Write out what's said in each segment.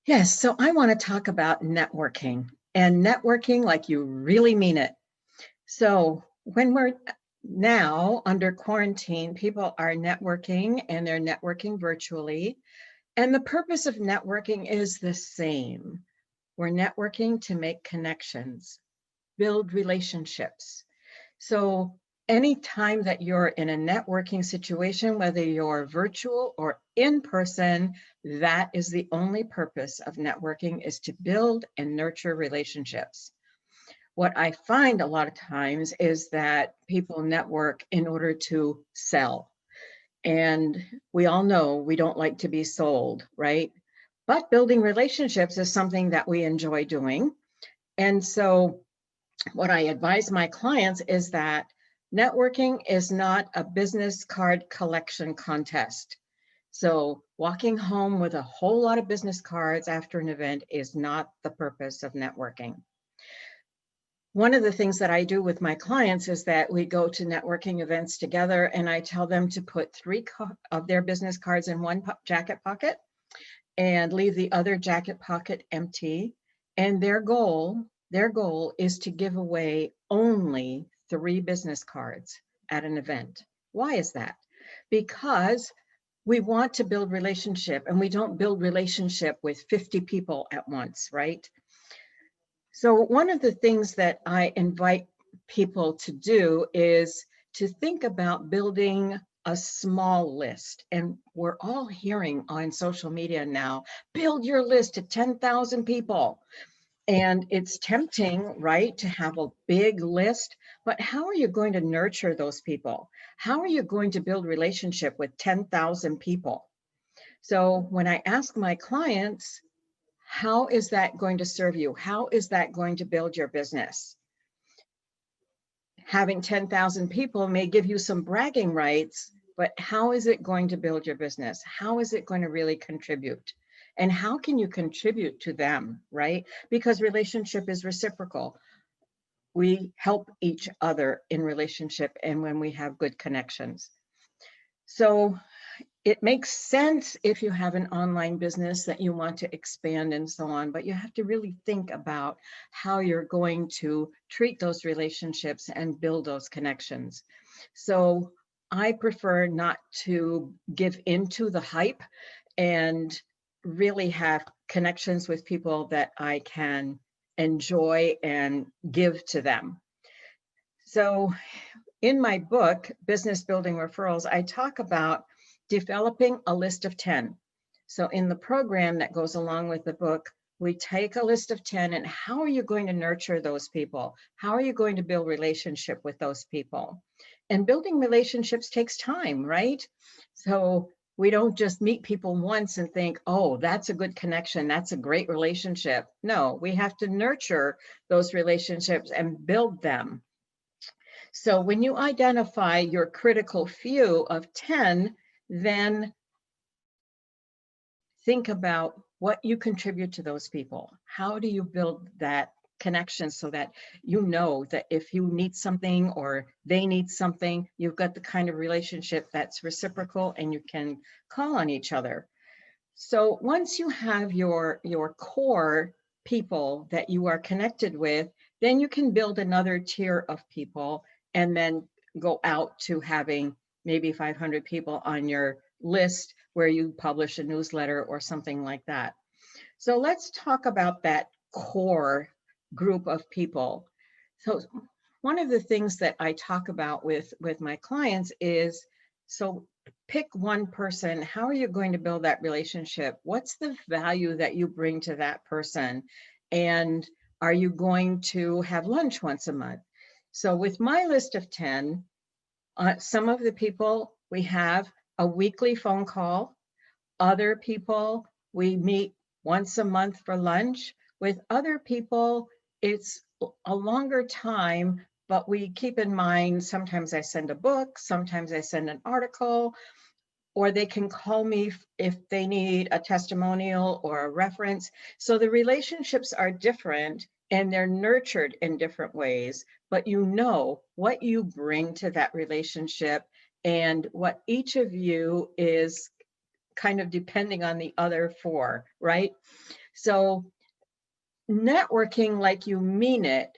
Yes, so I want to talk about networking and networking like you really mean it. So, when we're now under quarantine, people are networking and they're networking virtually. And the purpose of networking is the same. We're networking to make connections, build relationships. So, anytime that you're in a networking situation, whether you're virtual or in person, that is the only purpose of networking is to build and nurture relationships. What I find a lot of times is that people network in order to sell. And we all know we don't like to be sold, right? But building relationships is something that we enjoy doing. And so what I advise my clients is that networking is not a business card collection contest. So walking home with a whole lot of business cards after an event is not the purpose of networking. One of the things that I do with my clients is that we go to networking events together and I tell them to put three of their business cards in one jacket pocket and leave the other jacket pocket empty. And their goal is to give away only 3 business cards at an event. Why is that? Because we want to build relationship and we don't build relationship with 50 people at once, right? So one of the things that I invite people to do is to think about building a small list. And we're all hearing on social media now, build your list to 10,000 people. And it's tempting, right, to have a big list, but how are you going to nurture those people? How are you going to build relationship with 10,000 people? So when I ask my clients, how is that going to serve you? How is that going to build your business? Having 10,000 people may give you some bragging rights, but how is it going to build your business? How is it going to really contribute? And how can you contribute to them, right? Because relationship is reciprocal. We help each other in relationship and when we have good connections. So it makes sense if you have an online business that you want to expand and so on, but you have to really think about how you're going to treat those relationships and build those connections. So I prefer not to give into the hype and really have connections with people that I can enjoy and give to them. So in my book, Business Building Referrals, I talk about developing a list of 10. So in the program that goes along with the book, we take a list of 10 and how are you going to nurture those people? How are you going to build relationship with those people? And building relationships takes time, right? So we don't just meet people once and think, oh, that's a good connection. That's a great relationship. No, we have to nurture those relationships and build them. So when you identify your critical few of 10, then think about what you contribute to those people. How do you build that connection so that you know that if you need something or they need something, you've got the kind of relationship that's reciprocal and you can call on each other. So once you have your core people that you are connected with, then you can build another tier of people and then go out to having maybe 500 people on your list where you publish a newsletter or something like that. So let's talk about that core group of people. So one of the things that I talk about with my clients is, so pick one person. How are you going to build that relationship? What's the value that you bring to that person? And are you going to have lunch once a month? So with my list of 10, some of the people we have a weekly phone call. Other people we meet once a month for lunch. With other people, it's a longer time, but we keep in mind, sometimes I send a book, sometimes I send an article, or they can call me if they need a testimonial or a reference. So the relationships are different and they're nurtured in different ways, but you know what you bring to that relationship and what each of you is kind of depending on the other four, right? So networking like you mean it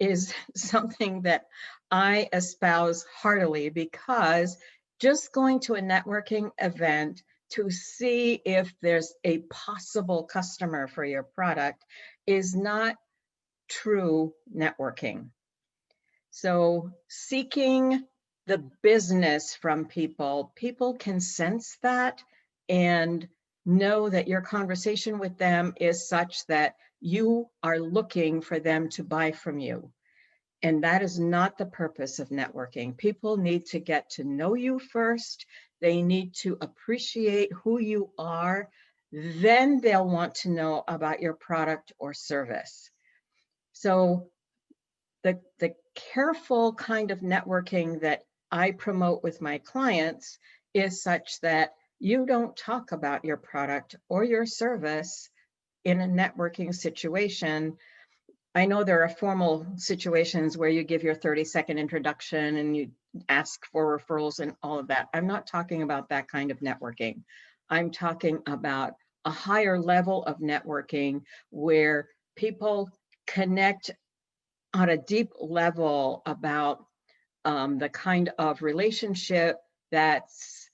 is something that I espouse heartily, because just going to a networking event to see if there's a possible customer for your product is not true networking. So seeking the business from people, people can sense that and know that your conversation with them is such that you are looking for them to buy from you. And that is not the purpose of networking. People need to get to know you first. They need to appreciate who you are. Then they'll want to know about your product or service. So the careful kind of networking that I promote with my clients is such that you don't talk about your product or your service in a networking situation. I know there are formal situations where you give your 30-second introduction and you ask for referrals and all of that. I'm not talking about that kind of networking. I'm talking about a higher level of networking where people connect on a deep level about the kind of relationship that's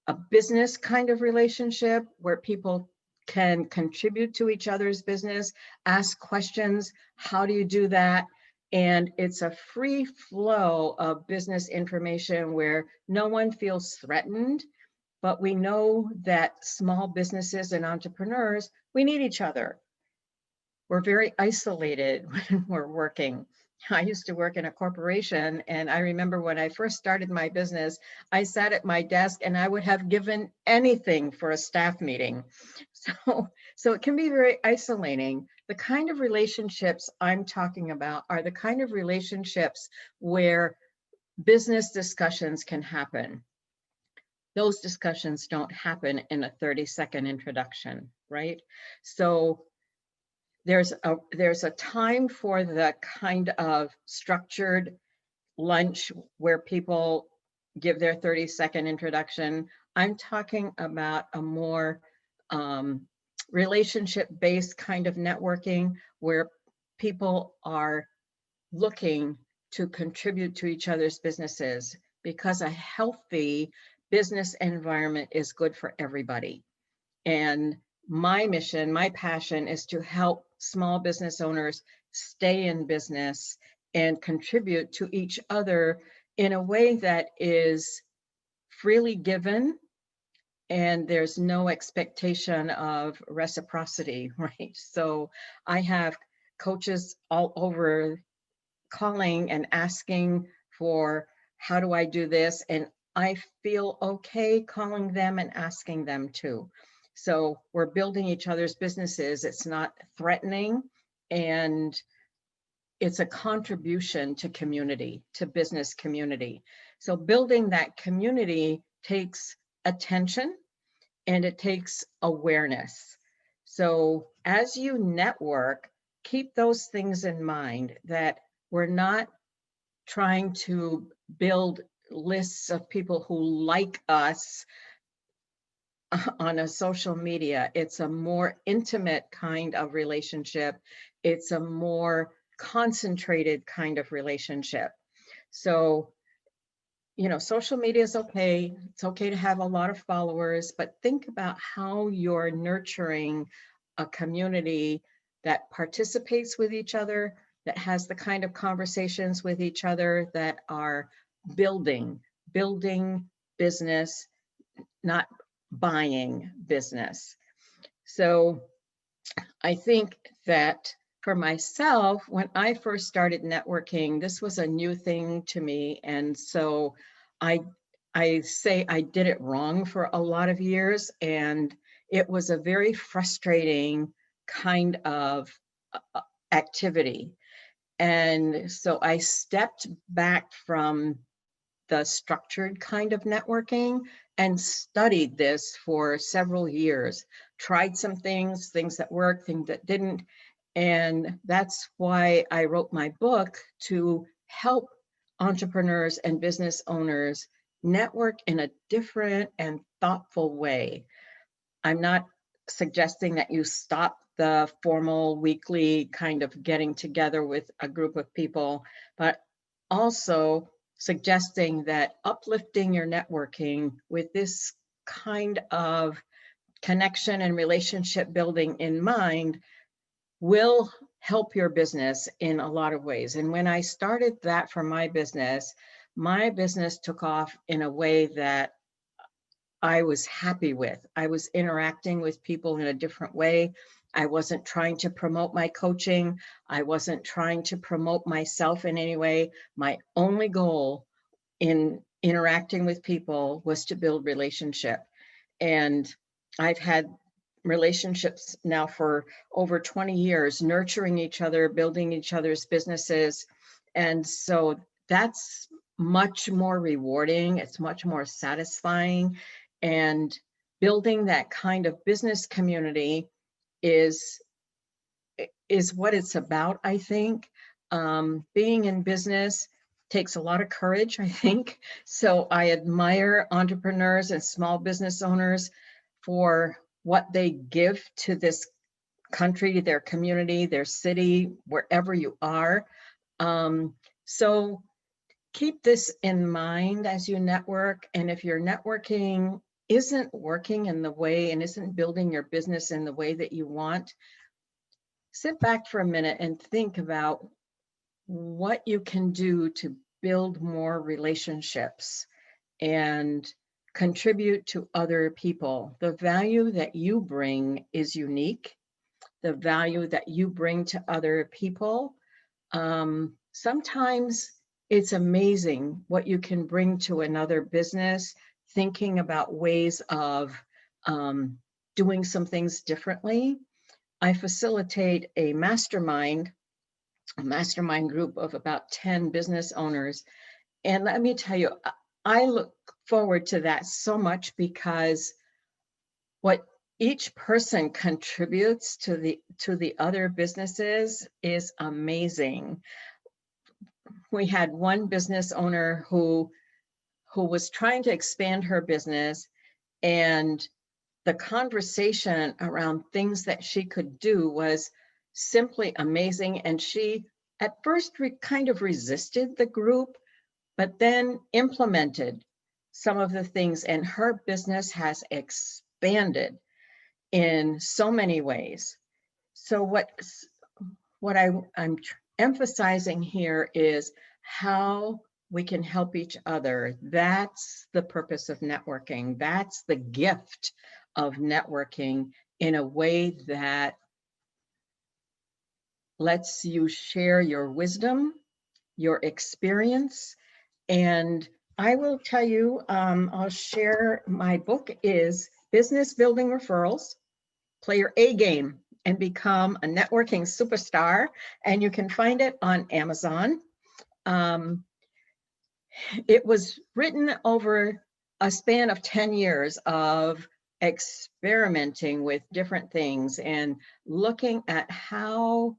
a business kind of relationship where people can contribute to each other's business, ask questions, how do you do that? And it's a free flow of business information where no one feels threatened, but we know that small businesses and entrepreneurs, we need each other. We're very isolated when we're working. I used to work in a corporation, and I remember when I first started my business, I sat at my desk and I would have given anything for a staff meeting. So it can be very isolating. The kind of relationships I'm talking about are the kind of relationships where business discussions can happen. Those discussions don't happen in a 30-second introduction, right? So there's a time for the kind of structured lunch where people give their 30-second introduction. I'm talking about a more relationship-based kind of networking where people are looking to contribute to each other's businesses, because a healthy business environment is good for everybody. And my mission, my passion is to help small business owners stay in business and contribute to each other in a way that is freely given, and there's no expectation of reciprocity, right? So I have coaches all over calling and asking for, how do I do this? And I feel okay calling them and asking them too. So we're building each other's businesses. It's not threatening, and it's a contribution to community, to business community. So building that community takes attention and it takes awareness. So as you network, keep those things in mind, that we're not trying to build lists of people who like us on a social media. It's a more intimate kind of relationship. It's a more concentrated kind of relationship. So, you know, social media is okay. It's okay to have a lot of followers, but think about how you're nurturing a community that participates with each other, that has the kind of conversations with each other that are building business, not buying business. So I think that for myself, when I first started networking, this was a new thing to me. And so I say I did it wrong for a lot of years, and it was a very frustrating kind of activity. And so I stepped back from the structured kind of networking and studied this for several years, tried some things that worked, things that didn't. And that's why I wrote my book, to help entrepreneurs and business owners network in a different and thoughtful way. I'm not suggesting that you stop the formal weekly kind of getting together with a group of people, but also suggesting that uplifting your networking with this kind of connection and relationship building in mind will help your business in a lot of ways. And when I started that for my business took off in a way that I was happy with. I was interacting with people in a different way. I wasn't trying to promote my coaching. I wasn't trying to promote myself in any way. My only goal in interacting with people was to build relationship. And I've had relationships now for over 20 years, nurturing each other, building each other's businesses. And so that's much more rewarding. It's much more satisfying. And building that kind of business community is what it's about, I think. Being in business takes a lot of courage, I think. So I admire entrepreneurs and small business owners for what they give to this country, their community, their city, wherever you are. So keep this in mind as you network. And if your networking isn't working in the way and isn't building your business in the way that you want, sit back for a minute and think about what you can do to build more relationships and contribute to other people. The value that you bring is unique. The value that you bring to other people. Sometimes it's amazing what you can bring to another business, thinking about ways of doing some things differently. I facilitate a mastermind group of about 10 business owners. And let me tell you, I look forward to that so much because what each person contributes to the other businesses is amazing. We had one business owner who was trying to expand her business, and the conversation around things that she could do was simply amazing. And she at first kind of resisted the group, but then implemented some of the things, and her business has expanded in so many ways. So what I'm emphasizing here is how we can help each other. That's the purpose of networking. That's the gift of networking, in a way that lets you share your wisdom, your experience. And I will tell you, I'll share, my book is Business Building Referrals, Play Your A Game and Become a Networking Superstar. And you can find it on Amazon. It was written over a span of 10 years of experimenting with different things and looking at how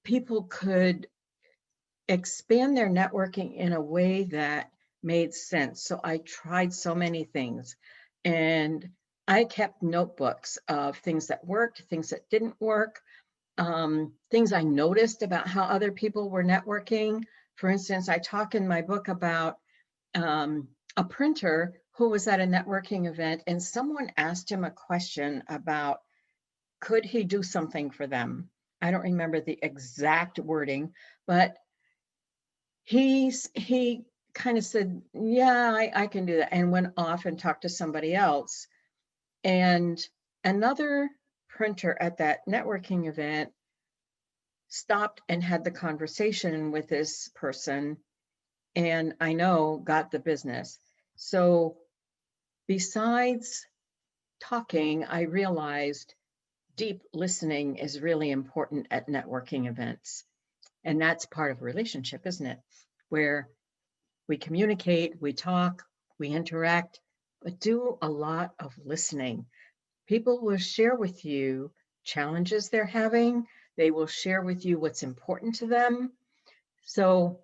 people could expand their networking in a way that made sense. So I tried so many things, and I kept notebooks of things that worked, things that didn't work, things I noticed about how other people were networking. For instance, I talk in my book about a printer who was at a networking event, and someone asked him a question about, could he do something for them? I don't remember the exact wording, but he kind of said, yeah, I can do that, and went off and talked to somebody else. And another printer at that networking event stopped and had the conversation with this person, and I know got the business. So besides talking, I realized deep listening is really important at networking events. And that's part of a relationship, isn't it? Where we communicate, we talk, we interact, but do a lot of listening. People will share with you challenges they're having. They will share with you what's important to them. So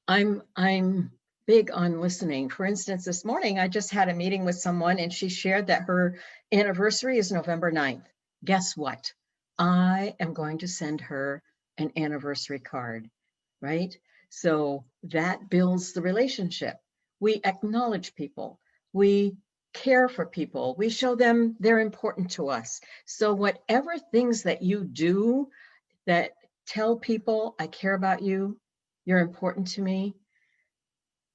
I'm big on listening. For instance, this morning, I just had a meeting with someone and she shared that her anniversary is November 9th. Guess what? I am going to send her an anniversary card, right? So that builds the relationship. We acknowledge people. We care for people. We show them they're important to us. So whatever things that you do that tell people, I care about you, you're important to me,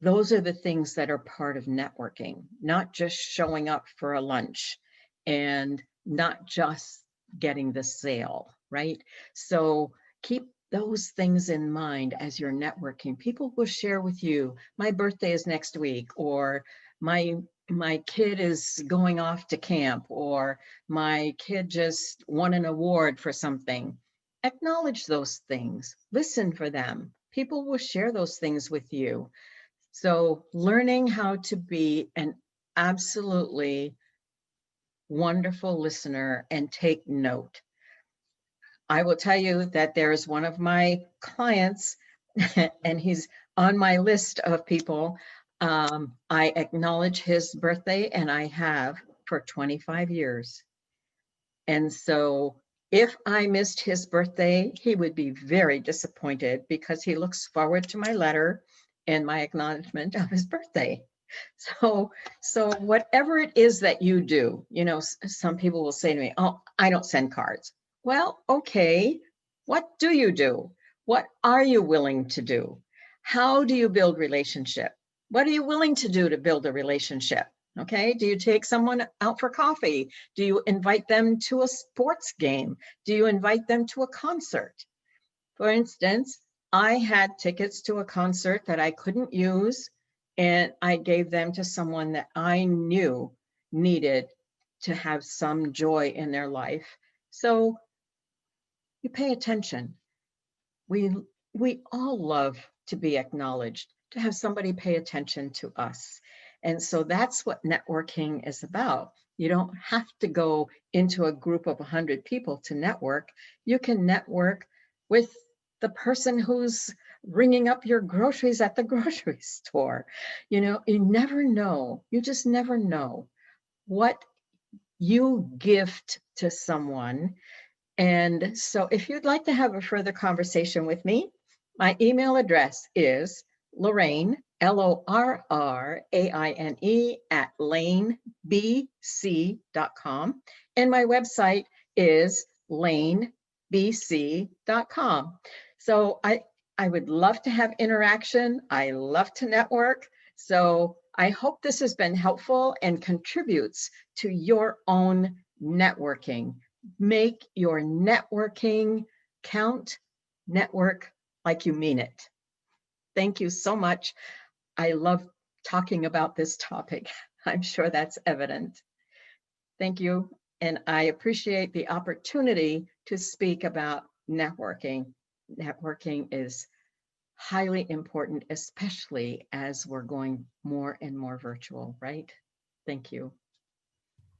those are the things that are part of networking, not just showing up for a lunch and not just getting the sale, right? So keep those things in mind as you're networking. People will share with you, my birthday is next week, or my kid is going off to camp, or my kid just won an award for something. Acknowledge those things, listen for them. People will share those things with you. So learning how to be an absolutely wonderful listener and take note. I will tell you that there is one of my clients, and he's on my list of people. I acknowledge his birthday, and I have for 25 years. And so if I missed his birthday, he would be very disappointed because he looks forward to my letter and my acknowledgement of his birthday. So, so whatever it is that you do, you know, some people will say to me, oh, I don't send cards. Well, okay, what do you do? What are you willing to do? How do you build relationship? What are you willing to do to build a relationship? Okay, do you take someone out for coffee? Do you invite them to a sports game? Do you invite them to a concert? For instance, I had tickets to a concert that I couldn't use, and I gave them to someone that I knew needed to have some joy in their life. So you pay attention. We we all love to be acknowledged, to have somebody pay attention to us. And so that's what networking is about. You don't have to go into a group of 100 people to network. You can network with the person who's ringing up your groceries at the grocery store. You know, you never know. You just never know what you gift to someone. And so if you'd like to have a further conversation with me, my email address is Lorraine, LORRAINE at lanebc.com. And my website is lanebc.com. So I would love to have interaction. I love to network. So I hope this has been helpful and contributes to your own networking. Make your networking count, network like you mean it. Thank you so much. I love talking about this topic. I'm sure that's evident. Thank you. And I appreciate the opportunity to speak about networking. Networking is highly important, especially as we're going more and more virtual, right? Thank you.